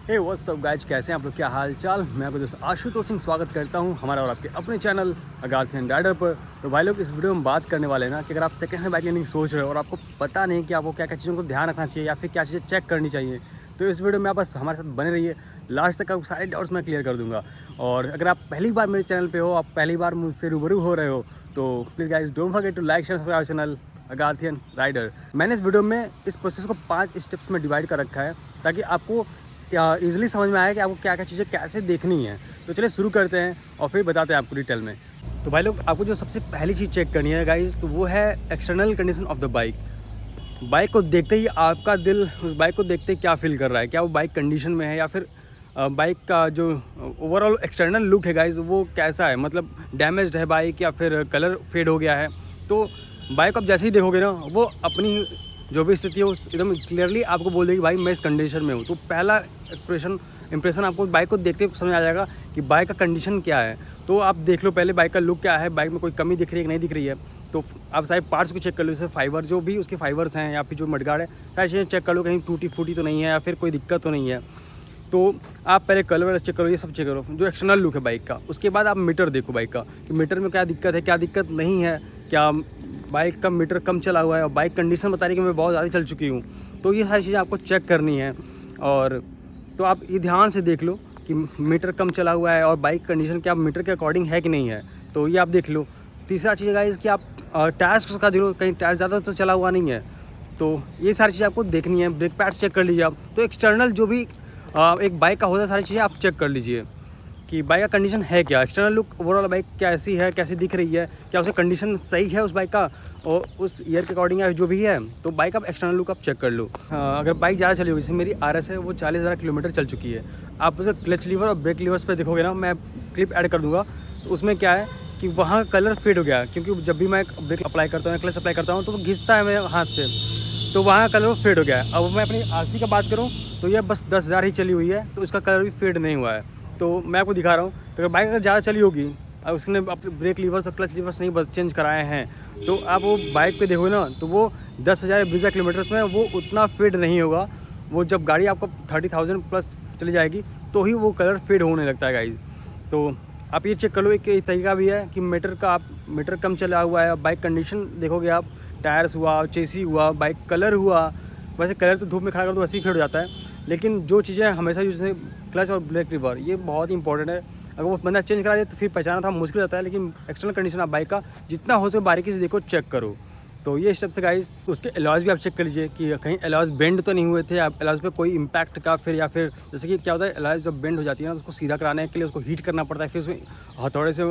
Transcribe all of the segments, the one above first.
Hey what's up guys, कैसे हैं आप लोग? क्या हाल चाल? मैं आपको दोस्त आशुतोष सिंह स्वागत करता हूं हमारा और आपके अपने चैनल अगार्थियन राइडर पर। तो भाई लोग, इस वीडियो में बात करने वाले हैं ना कि अगर आप सेकंड हैंड बाइक लेने की सोच रहे हो और आपको पता नहीं कि आपको क्या क्या चीज़ों को ध्यान रखना चाहिए या फिर क्या चीज़ें चेक करनी चाहिए, तो इस वीडियो में आप बस हमारे साथ बने रहिए। लास्ट तक आपको सारे डाउट्स मैं क्लियर कर दूँगा। और अगर आप पहली बार मेरे चैनल पर हो, आप पहली बार मुझसे रूबरू हो रहे हो, तो please guys don't forget to like share subscribe channel Agarthian Rider. मैंने इस वीडियो में इस प्रोसेस को 5 स्टेप्स में डिवाइड कर रखा है ताकि आपको ईजिली समझ में आया कि आपको क्या क्या चीज़ें कैसे देखनी है। तो चलिए शुरू करते हैं और फिर बताते हैं आपको डिटेल में। तो भाई लोग, आपको जो सबसे पहली चीज़ चेक करनी है गाइस, तो वो है external condition of the bike. Bike को देखते ही आपका दिल उस बाइक को देखते ही क्या फील कर रहा है, क्या वो बाइक कंडीशन में है या फिर बाइक का जो ओवरऑल एक्सटर्नल लुक है गाइस वो कैसा है, मतलब डैमेज्ड है बाइक या फिर कलर फेड हो गया है। तो बाइक आप जैसे ही देखोगे ना, वो अपनी जो भी स्थिति है वो एकदम क्लियरली आपको बोल देगी भाई मैं इस कंडीशन में हूँ। तो पहला इंप्रेशन आपको बाइक को देखते समझ आ जाएगा कि बाइक का कंडीशन क्या है। तो आप देख लो पहले बाइक का लुक क्या है, बाइक में कोई कमी दिख रही है कि नहीं दिख रही है। तो आप सारे पार्ट्स को चेक कर लो, जैसे फाइबर जो भी उसके फाइबर्स हैं या फिर जो मडगार्ड है, सारी चीज़ें चेक कर लो, कहीं टूटी फूटी तो नहीं है या फिर कोई दिक्कत तो नहीं है। तो आप पहले कलर चेक करो, ये सब चेक करो जो एक्सटर्नल लुक है बाइक का। उसके बाद आप मीटर देखो बाइक का कि मीटर में क्या दिक्कत है, क्या दिक्कत नहीं है, क्या बाइक का मीटर कम चला हुआ है और बाइक कंडीशन बता रही है कि मैं बहुत ज़्यादा चल चुकी हूँ। तो ये सारी चीज़ें आपको चेक करनी है। और तो आप ये ध्यान से देख लो कि मीटर कम चला हुआ है और बाइक कंडीशन क्या मीटर के अकॉर्डिंग है कि नहीं है, तो ये आप देख लो। तीसरा चीज़ गाइस कि आप टायर्स को उसका देख लो, कहीं टायर ज़्यादा तो चला हुआ नहीं है। तो ये सारी चीज़ें आपको देखनी है। ब्रेक पैड्स चेक कर लीजिए आप। तो एक्सटर्नल जो भी एक बाइक का होता है, सारी चीज़ें आप चेक कर लीजिए कि बाइक का कंडीशन है क्या, एक्सटर्नल लुक ओवरऑल बाइक कैसी है, कैसी दिख रही है, क्या उसका कंडीशन सही है उस बाइक का और उस ईयर के अकॉर्डिंग जो भी है। तो बाइक का एक्सटर्नल लुक आप चेक कर लो। अगर बाइक ज़्यादा चली होगी, जैसे मेरी RS है वो 40,000 किलोमीटर चल चुकी है। आप उसे क्लच लीवर और ब्रेक लीवर्स पर देखोगे ना, मैं क्लिप ऐड कर दूँगा, तो उसमें क्या है कि वहाँ कलर फेड हो गया, क्योंकि जब भी मैं ब्रेक अप्लाई करता हूँ, क्लच अप्लाई करता हूँ, तो वो घिसता है मेरे हाथ से, तो वहाँ कलर फेड हो गया है। अब मैं अपनी RC का बात करूँ तो यह बस 10,000 ही चली हुई है, तो इसका कलर भी फेड नहीं हुआ है। तो मैं आपको दिखा रहा हूँ। तो अगर बाइक अगर ज़्यादा चली होगी और उसने अपने ब्रेक लीवर्स और क्लच लीवर्स नहीं चेंज कराए हैं, तो आप वो बाइक पे देखोगे ना, तो वो 10,000 20,000 किलोमीटर्स में वो उतना फेड नहीं होगा। वो जब गाड़ी आपको 30,000 प्लस चली जाएगी तो ही वो कलर फेड होने लगता है गाइज। तो आप ये चेक कर लो। एक तरीका भी है कि मीटर कम चला हुआ है, बाइक कंडीशन देखोगे आप, टायर्स हुआ, चेसी हुआ, बाइक कलर हुआ। वैसे कलर तो धूप में खड़ा कर तो वैसे ही फेड हो जाता है, लेकिन जो चीज़ें हमेशा जैसे क्लच और ब्रेक लीवर, ये बहुत इंपॉर्टेंट है। अगर वो बंदा चेंज करा दे तो फिर पहचाना था मुश्किल होता है। लेकिन एक्सटर्नल कंडीशन आप बाइक का जितना हो सके बारीकी से देखो, चेक करो। तो ये स्टेप से गाइस, उसके एलॉयज़ भी आप चेक कर लीजिए कि कहीं एलॉयज़ बेंड तो नहीं हुए थे, आप एलॉयज़ पे कोई इम्पैक्ट का फिर या फिर जैसे कि क्या होता है, एलॉयज़ जब बेंड हो जाती है ना, तो उसको सीधा कराने के लिए उसको हीट करना पड़ता है, फिर उसमें हथौड़े से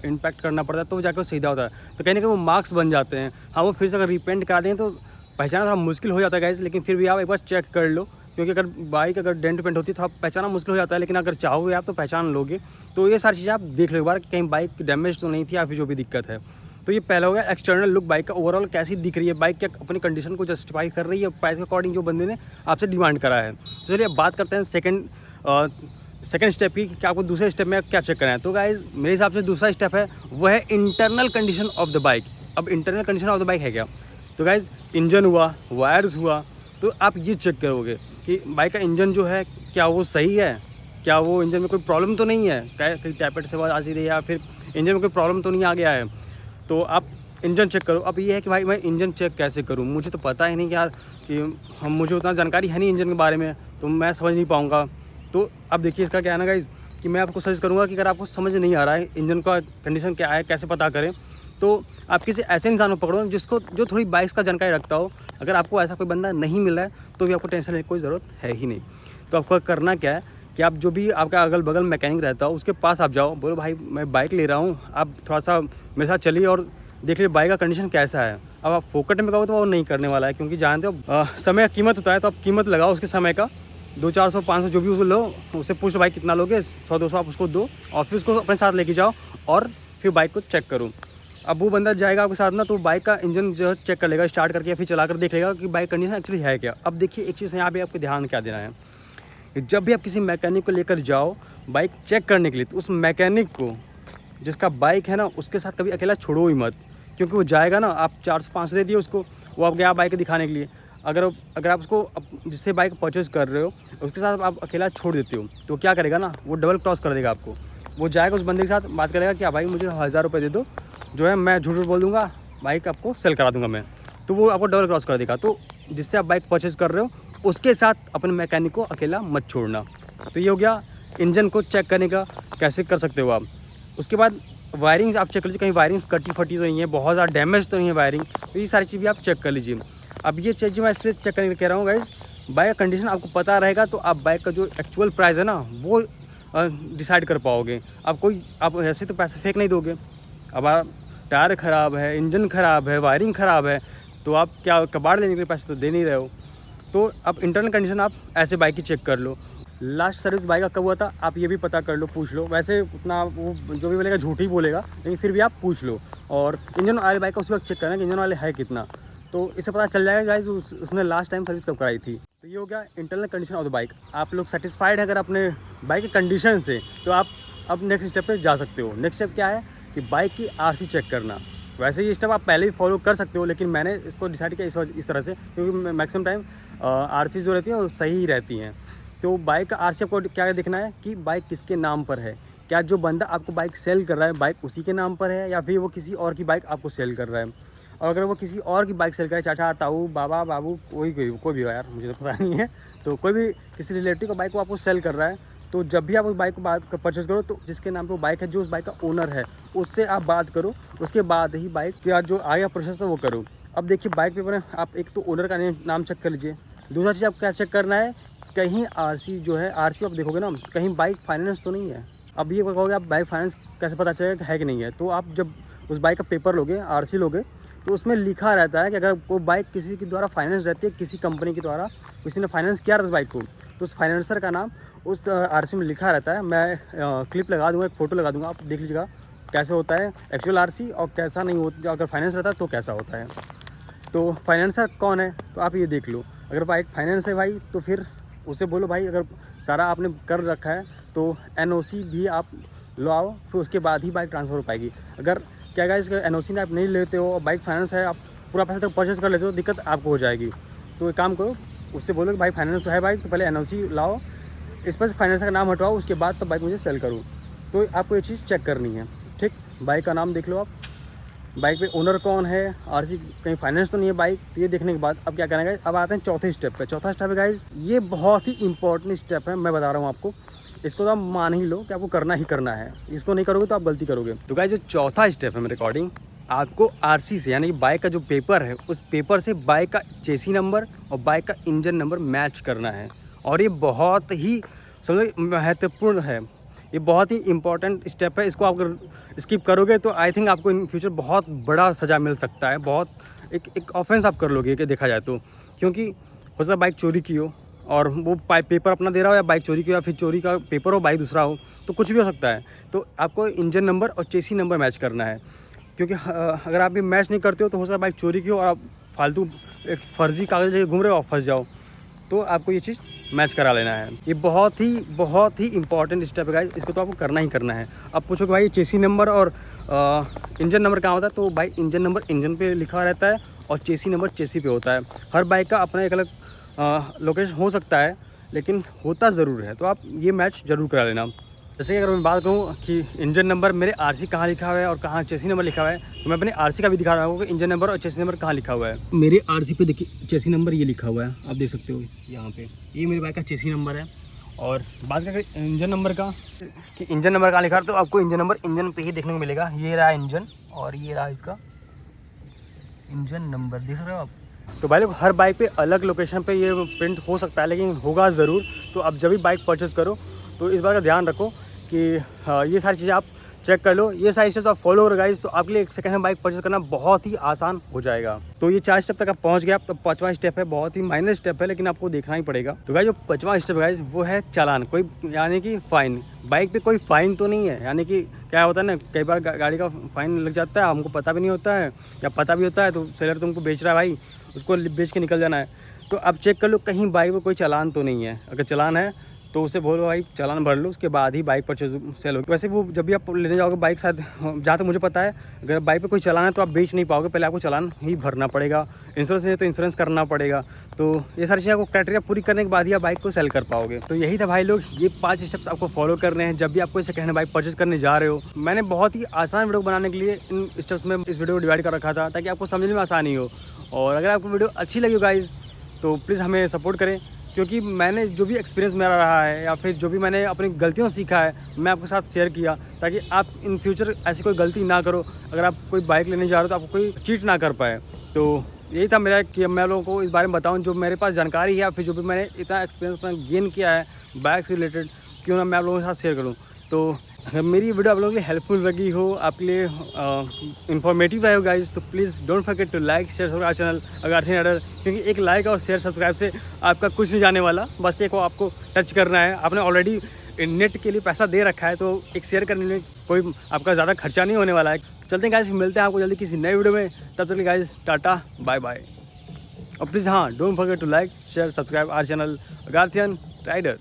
इम्पैक्ट करना पड़ता है, तो जाकर सीधा होता है। तो कहीं ना कहीं वो मार्क्स बन जाते हैं। हाँ, वो फिर से अगर रिपेंट करा दें तो पहचाना थोड़ा मुश्किल हो जाता है गाइस, लेकिन फिर भी आप एक बार चेक कर लो, क्योंकि अगर बाइक अगर डेंट पेंट होती है तो आप पहचाना मुश्किल हो जाता है, लेकिन अगर चाहोगे आप तो पहचान लोगे। तो ये सारी चीज़ें आप देख लो एक बार कि कहीं बाइक डैमेज तो नहीं थी या फिर जो भी दिक्कत है। तो ये पहला हो गया एक्सटर्नल लुक, बाइक का ओवरऑल कैसी दिख रही है, बाइक क्या अपनी कंडीशन को जस्टिफाई कर रही है प्राइस के अकॉर्डिंग जो बंदे ने आपसे डिमांड करा है। तो चलिए अब बात करते हैं सेकंड स्टेप की कि आपको दूसरे स्टेप में क्या चेक करना है। तो गाइज मेरे हिसाब से दूसरा स्टेप है वो है internal condition of the bike. अब internal condition of the bike है क्या? तो गाइज इंजन हुआ, वायर्स हुआ, तो आप ये चेक करोगे कि बाइक का इंजन जो है क्या वो सही है, क्या वो इंजन में कोई प्रॉब्लम तो नहीं है, कहीं टैपेट से आवाज़ आ रही है या फिर इंजन में कोई प्रॉब्लम तो नहीं आ गया है। तो आप इंजन चेक करो। अब ये है कि भाई मैं इंजन चेक कैसे करूँ, मुझे तो पता ही नहीं यार कि मुझे उतना जानकारी है नहीं इंजन के बारे में, तो मैं समझ नहीं पाऊँगा। तो अब देखिए इसका क्या है ना गाइज़ कि मैं आपको सजेस्ट करूँगा कि अगर आपको समझ नहीं आ रहा है इंजन का कंडीशन क्या है, कैसे पता करें, तो आप किसी ऐसे इंसान को पकड़ो जो थोड़ी बाइक्स का जानकारी रखता हो। अगर आपको ऐसा कोई बंदा नहीं मिल रहा है तो भी आपको टेंशन लेने की कोई ज़रूरत है ही नहीं। तो आपको करना क्या है कि आप जो भी आपका अगल बगल मैकेनिक रहता हो उसके पास आप जाओ, बोलो भाई मैं बाइक ले रहा हूँ, आप थोड़ा सा मेरे साथ चलिए और देख लीजिए बाइक का कंडीशन कैसा है। अब आप फोकट में कहो तो वो नहीं करने वाला है, क्योंकि जानते हो समय का कीमत होता है। तो आप कीमत लगाओ उसके समय का, 200-400 500 जो भी उसको लो, उससे पूछ लो भाई कितना लोगे, 100-200 आप उसको दो और फिर उसको अपने साथ लेके जाओ और फिर बाइक को चेक करो। अब वो बंदा जाएगा आपके साथ ना, तो बाइक का इंजन जो है चेक कर लेगा, स्टार्ट करके या फिर चला कर देख लेगा कि बाइक कंडीशन एक्चुअली है क्या। अब देखिए एक चीज़ यहाँ पे आपको ध्यान क्या देना है, जब भी आप किसी मैकेनिक को लेकर जाओ बाइक चेक करने के लिए, तो उस मैकेनिक को जिसका बाइक है ना उसके साथ कभी अकेला छोड़ो ही मत, क्योंकि वो जाएगा ना, आप 400-500 दे दिए उसको, वो आप गया बाइक दिखाने के लिए, अगर अगर आप उसको जिससे बाइक परचेज़ कर रहे हो उसके साथ आप अकेला छोड़ देते हो तो क्या करेगा ना, वो डबल क्रॉस कर देगा आपको। वो जाएगा उस बंदे के साथ बात करेगा कि भाई मुझे 1000 रुपये दे दो, जो है मैं झूठ बोल दूँगा, बाइक आपको सेल करा दूँगा मैं। तो वो आपको डबल क्रॉस कर देगा। तो जिससे आप बाइक परचेज़ कर रहे हो उसके साथ अपने मैकेनिक को अकेला मत छोड़ना। तो ये हो गया इंजन को चेक करने का, कैसे कर सकते हो आप। उसके बाद वायरिंग्स आप चेक कर लीजिए, कहीं वायरिंग्स कटी फटी तो नहीं है, बहुत ज़्यादा डैमेज तो नहीं है वायरिंग। तो ये सारी चीज़ भी आप चेक कर लीजिए। अब ये चीज़ जो मैं इसलिए चेक करने कह रहा हूँ गाइस, बाइक का कंडीशन आपको पता रहेगा तो आप बाइक का जो एक्चुअल प्राइस है ना वो डिसाइड कर पाओगे। आप ऐसे तो पैसे फेंक नहीं दोगे। अब आप टायर ख़राब है, इंजन ख़राब है, वायरिंग ख़राब है, तो आप क्या कबाड़ लेने के पैसे तो दे नहीं रहे हो। तो अब इंटरनल कंडीशन आप ऐसे बाइक की चेक कर लो। लास्ट सर्विस बाइक का कब हुआ था आप ये भी पता कर लो, पूछ लो। वैसे उतना वो जो भी बोलेगा झूठ ही बोलेगा, लेकिन फिर भी आप पूछ लो। और इंजन ऑयल बाइक का उसी वक्त चेक करना कि इंजन ऑयल है कितना, तो इससे पता चल जाएगा गाइस उसने लास्ट टाइम सर्विस कब कराई थी। तो ये हो गया internal condition of the bike. आप लोग सेटिस्फाइड है अगर अपने बाइक की कंडीशन से, तो आप अब नेक्स्ट स्टेप पे जा सकते हो। नेक्स्ट स्टेप क्या है कि बाइक की आरसी चेक करना। वैसे ये स्टेप आप पहले भी फॉलो कर सकते हो, लेकिन मैंने इसको डिसाइड किया इस तरह से, क्योंकि मैक्सिमम टाइम आरसी जो रहती है वो सही ही रहती हैं। तो बाइक का आरसी आपको क्या देखना है कि बाइक किसके नाम पर है। क्या जो बंदा आपको बाइक सेल कर रहा है बाइक उसी के नाम पर है, या फिर वो किसी और की बाइक आपको सेल कर रहा है। और अगर वो किसी और की बाइक सेल करे, चाचा ताऊ बाबा बाबू कोई भी हो यार, मुझे तो पता नहीं है, तो कोई भी किसी रिलेटिव का बाइक को आपको सेल कर रहा है, तो जब भी आप उस बाइक को परचेज़ करो तो जिसके नाम पे वो बाइक है, जो उस बाइक का ओनर है, उससे आप बात करो। उसके बाद ही बाइक का जो आगे प्रोसेस है वो करो। अब देखिए बाइक पेपर में आप एक तो ओनर का नाम चेक कर लीजिए। दूसरा चीज़ आप क्या चेक करना है, कहीं आरसी जो है, आरसी आप देखोगे ना कहीं बाइक फाइनेंस तो नहीं है। अब ये कहोगे आप बाइक फाइनेंस कैसे पता चलेगा है कि नहीं है, तो आप जब उस बाइक का पेपर लोगे, आरसी लोगे, तो उसमें लिखा रहता है कि अगर कोई बाइक किसी के द्वारा फाइनेंस रहती है, किसी कंपनी के द्वारा किसी ने फाइनेंस किया उस बाइक को, तो उस फाइनेंसर का नाम उस आरसी में लिखा रहता है। मैं क्लिप लगा दूँगा, एक फ़ोटो लगा दूँगा, आप देख लीजिएगा कैसे होता है एक्चुअल आरसी और कैसा नहीं होता। अगर फाइनेंस रहता है तो कैसा होता है, तो फाइनेंसर कौन है तो आप ये देख लो। अगर बाइक फाइनेंस है भाई तो फिर उसे बोलो भाई अगर सारा आपने कर रखा है तो एनओसी भी आप लो आओ, फिर उसके बाद ही बाइक ट्रांसफ़र हो पाएगी। अगर क्या गाइस एनओसी आप नहीं लेते हो और बाइक फाइनेंस है, आप पूरा पैसा तक परचेज़ कर लेते हो, दिक्कत आपको हो जाएगी। तो एक काम करो, उससे बोलो कि भाई फाइनेंस है बाइक, तो पहले एनओसी लाओ, इस पर फाइनेंसर का नाम हटवाओ, उसके बाद तब बाइक मुझे सेल करो। तो आपको ये चीज़ चेक करनी है, ठीक। बाइक का नाम देख लो आप, बाइक पे ओनर कौन है, आरसी कहीं फाइनेंस तो नहीं है बाइक। तो ये देखने के बाद अब क्या करना है, अब आते हैं चौथे स्टेप पे। चौथा स्टेप है गाइस, ये बहुत ही इंपॉर्टेंट स्टेप है, मैं बता रहा हूँ आपको। इसको तो आप मान ही लो कि आपको करना ही करना है, इसको नहीं करोगे तो आप गलती करोगे। तो गाइस जो चौथा स्टेप है मेरे अकॉर्डिंग, आपको आरसी से यानी कि बाइक का जो पेपर है उस पेपर से बाइक का चेसी नंबर और बाइक का इंजन नंबर मैच करना है। और ये बहुत ही समझो महत्वपूर्ण है, ये बहुत ही इंपॉर्टेंट स्टेप है। इसको आप अगर स्किप करोगे तो आई थिंक आपको इन फ्यूचर बहुत बड़ा सज़ा मिल सकता है, बहुत एक ऑफेंस आप कर लोगे कि देखा जाए तो। क्योंकि हो सकता है बाइक चोरी की हो और वो पेपर अपना दे रहा हो, या बाइक चोरी की हो, या फिर चोरी का पेपर हो बाइक दूसरा हो, तो कुछ भी हो सकता है। तो आपको इंजन नंबर और चेसी नंबर मैच करना है, क्योंकि अगर आप ये मैच नहीं करते हो तो हो सकता है बाइक चोरी की हो और आप फालतू एक फर्जी कागज़ लेके घूम रहे हो और फंस जाओ। तो आपको ये चीज़ मैच करा लेना है। ये बहुत ही इंपॉर्टेंट स्टेप है गाइस, इसको तो आपको करना ही करना है। अब पूछो कि भाई चेसी नंबर और इंजन नंबर कहाँ होता है, तो भाई इंजन नंबर इंजन पे लिखा रहता है और चेसी नंबर चेसी पे होता है। हर बाइक का अपना एक अलग लोकेशन हो सकता है, लेकिन होता ज़रूर है। तो आप ये मैच ज़रूर करा लेना। जैसे कि अगर मैं बात करूँ कि इंजन नंबर मेरे आरसी कहाँ लिखा हुआ है और कहाँ चेसी नंबर लिखा हुआ है, तो मैं अपने आरसी का भी दिखा रहा हूँ कि इंजन नंबर और चेसी नंबर कहाँ लिखा हुआ है। मेरे आरसी पे देखिए चेसी नंबर ये लिखा हुआ है, आप देख सकते हो यहाँ पे, ये मेरे बाइक का चेसी नंबर है। और बात करें इंजन नंबर का कि इंजन नंबर कहाँ लिखा है, तो आपको इंजन नंबर इंजन पे ही देखने को मिलेगा। ये रहा इंजन और ये रहा इसका इंजन नंबर, देख रहे हो आप। तो भाई लोग हर बाइक पे अलग लोकेशन पे ये प्रिंट हो सकता है, लेकिन होगा ज़रूर। तो अब जब भी बाइक परचेज़ करो तो इस बात का ध्यान रखो कि ये सारी चीज़ें आप चेक कर लो। ये सारी स्टेप्स आप फॉलो करो गाइस, तो आपके लिए एक सेकंड हैंड बाइक परचेज करना बहुत ही आसान हो जाएगा। तो ये 4 स्टेप तक आप पहुंच गए। तो 5वां स्टेप है, बहुत ही माइनर स्टेप है, लेकिन आपको देखना ही पड़ेगा। तो गाइस जो 5वां स्टेप है गाइस वो है चालान, कोई यानी कि फ़ाइन। बाइक पे कोई फ़ाइन तो नहीं है, यानी कि क्या होता है ना, कई बार गाड़ी का फ़ाइन लग जाता है, हमको पता भी नहीं होता है, या पता भी होता है तो सेलर तुमको बेच रहा है भाई, उसको बेच के निकल जाना है। तो आप चेक कर लो कहीं बाइक में कोई चालान तो नहीं है। अगर चालान है तो उससे बोलो भाई चालान भर लो, उसके बाद ही बाइक परचेज सेल होगी। वैसे वो जब भी आप लेने जाओगे बाइक, शायद जहाँ तक मुझे पता है अगर बाइक पे कोई चालान है तो आप बेच नहीं पाओगे, पहले आपको चालान ही भरना पड़ेगा। इंश्योरेंस नहीं तो इंश्योरेंस करना पड़ेगा। तो ये सारी चीज़ें को क्राइटेरिया पूरी करने के बाद ही आप बाइक को सेल कर पाओगे। तो यही था भाई लोग, ये 5 स्टेप्स आपको फॉलो करने हैं जब भी आप कोई सेकंड हैंड बाइक परचेज करने जा रहे हो। मैंने बहुत ही आसान वीडियो बनाने के लिए इन स्टेप्स में इस वीडियो को डिवाइड कर रखा था ताकि आपको समझने में आसानी हो। और अगर आपको वीडियो अच्छी लगी गाइज़ तो प्लीज़ हमें सपोर्ट करें, क्योंकि मैंने जो भी एक्सपीरियंस मेरा रहा है या फिर जो भी मैंने अपनी गलतियों से सीखा है मैं आपके साथ शेयर किया, ताकि आप इन फ्यूचर ऐसी कोई गलती ना करो। अगर आप कोई बाइक लेने जा रहे हो तो आपको कोई चीट ना कर पाए। तो यही था मेरा कि मैं लोगों को इस बारे में बताऊं, जो मेरे पास जानकारी है या फिर जो भी मैंने इतना एक्सपीरियंस अपना गेन किया है बाइक से रिलेटेड, क्यों ना मैं आप लोगों के साथ शेयर करूँ। तो अगर मेरी वीडियो आप लोगों के लिए हेल्पफुल लगी हो, आपके लिए इन्फॉर्मेटिव रहे हो गाइज, तो please don't forget to like share subscribe channel Agarthi Rider. क्योंकि एक लाइक और शेयर सब्सक्राइब से आपका कुछ नहीं जाने वाला, बस एक आपको टच करना है। आपने ऑलरेडी नेट के लिए पैसा दे रखा है, तो एक शेयर करने में कोई आपका ज़्यादा खर्चा नहीं होने वाला है। चलते हैं गाइज, मिलते हैं आपको जल्दी किसी नए वीडियो में। तब तक गाइज टाटा बाय बाय। और प्लीज़ हाँ, don't forget to like share subscribe our channel Agarthian rider.